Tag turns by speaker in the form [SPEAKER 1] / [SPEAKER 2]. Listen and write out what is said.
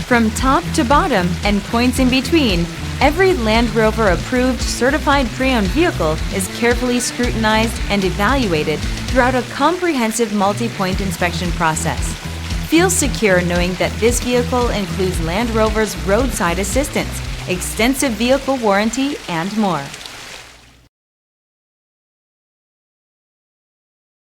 [SPEAKER 1] From top to bottom and points in between, every Land Rover approved certified pre-owned vehicle is carefully scrutinized and evaluated throughout a comprehensive multi-point inspection process. Feel secure knowing that this vehicle includes Land Rover's roadside assistance, extensive vehicle warranty, and more.